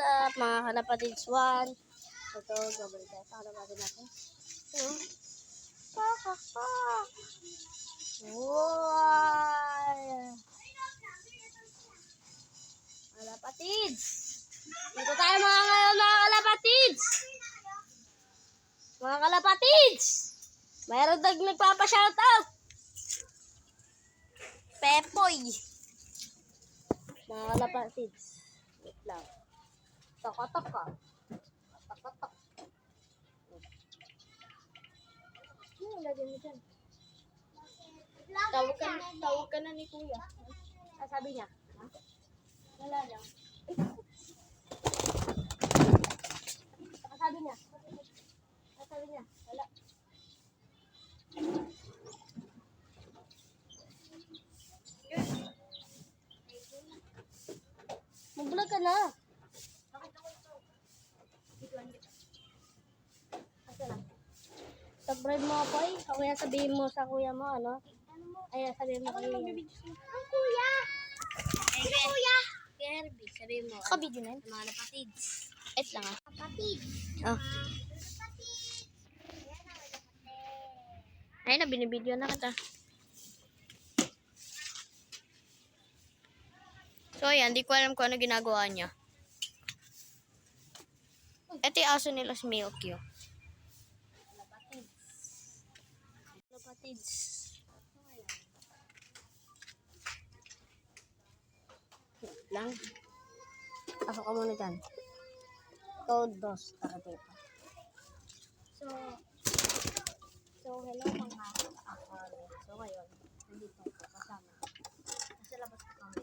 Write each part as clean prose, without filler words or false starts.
up mga kalapatids 1? Ito, gabalik tayo sa kalapatid natin. Wow! Kalapatids! Dito tayo mga kalapatids! Mga kalapatids! Mayroon nagpapa-shoutout! Pepoy! Mga kalapatids. Wait lang. Tok-tok ka. Tok-tok. Ano lagyan mo dyan? Tawag ka na ni Kuya. Ah, sabi niya. Wala lang. Sabi niya. Sabi niya. Wala. Mag-vlog ka na. Subscribe mo ako eh. Kaya sabihin mo sa kuya mo, ano? Ay, sabihin mo kay... Ang kuya! Ang kuya! Kaya Herbie, sabihin mo. Kabidyo na yun. Mga kapatids. Et lang ah. Kapatids. Oh. Ay na, binibidyo na kita. So, ayan. Di ko alam kung ano ginagawa niya. Ito yung aso nila si Milky. Kapatids. Lang. Pasok ka muna dyan. Todos. Tara dito. So hello mga akali. So ngayon, nandito ko kasama. Nasa labas ko kami.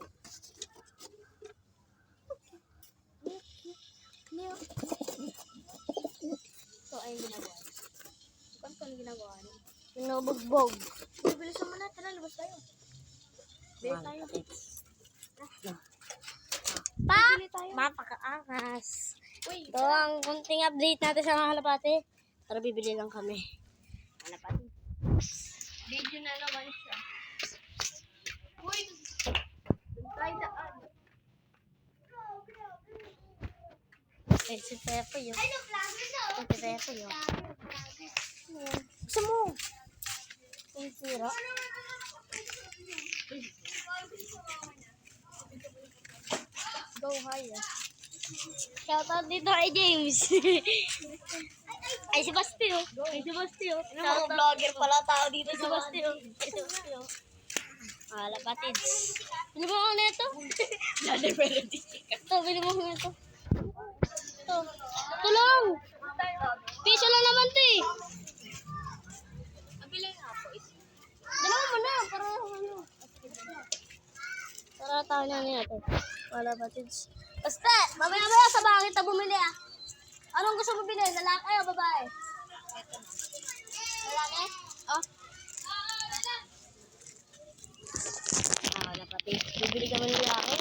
So ayun ginagawa. Ano ginagawa niyo? Pinubugbog. Bibilisan mo na. Tara, labas tayo. Bili tayo. Mapaka-angas. Ito ang kunting update natin sa mga kalapati. Tara, bibili lang kami. Kalapati. Video na naman siya. Uy! Try daan. Eh, si Pepe yun. Si Pepe yun. Gusto mo? Yung sira. Go higher. Shoutout dito kay James. Ay, si Bastio. Ay, si Bastio. Mga vlogger pala tao dito si Bastio. Ay, si Bastio. Kalapatids. Bili mo ako na ito? Ito, bili mo ako na ito. Ito. Ito lang. Piso lang naman ito eh. Nabili nga po ito. Dalawa mo na. Para ano. Tara tayo na natin. Kalapatids. Basta, mamaya sa bakit na bumili ah. Anong gusto mo bilhin? Lalaki o babae? Ito na. Lalaki? Oh. Kalapatids. Bibili ka man lalaki.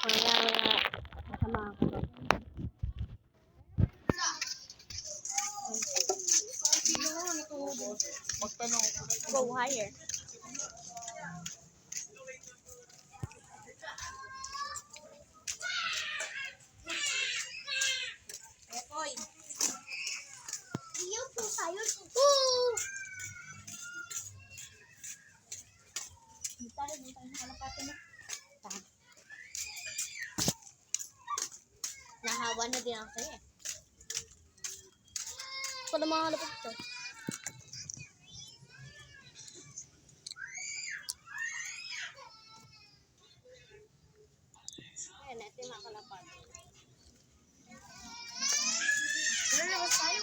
Kaya masama ako. Go higher. Oy. Iyo po tayo. Tayo kalapati na. Nahawa na din ako sa'yo eh. Ito na mga kalapati ito. Ayan, ito yung mga kalapati. Labas tayo.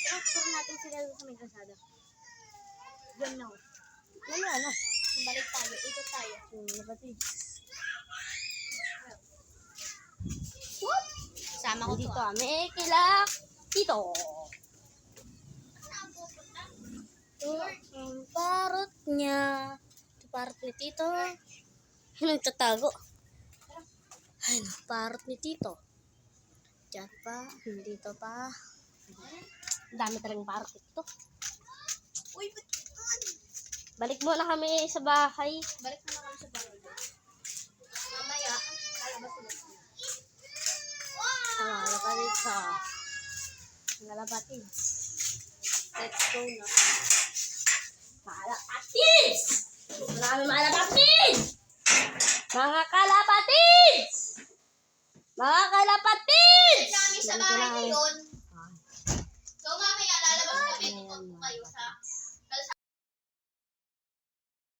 Transfer natin sila sa may kasada. Diyan na ako. Ano? Balik tayo. Ikot tayo. Kapatids. What? Sama ko dito kami kila Tito. Ang parot niya. Ito parot ni Tito. Nagtatago. Ay, parot ni Tito. Diyan pa, dito pa. Dami talagang parot ito. Uy, balik muna kami sa bahay. Balik muna kami sa bahay. Mamaya, lalabas ulit. Kalapatids. Let's go na. Kalapatids! Maraming malapatids! Mga kalapatids! Mga kalapatids! Kami sa bahay ngayon.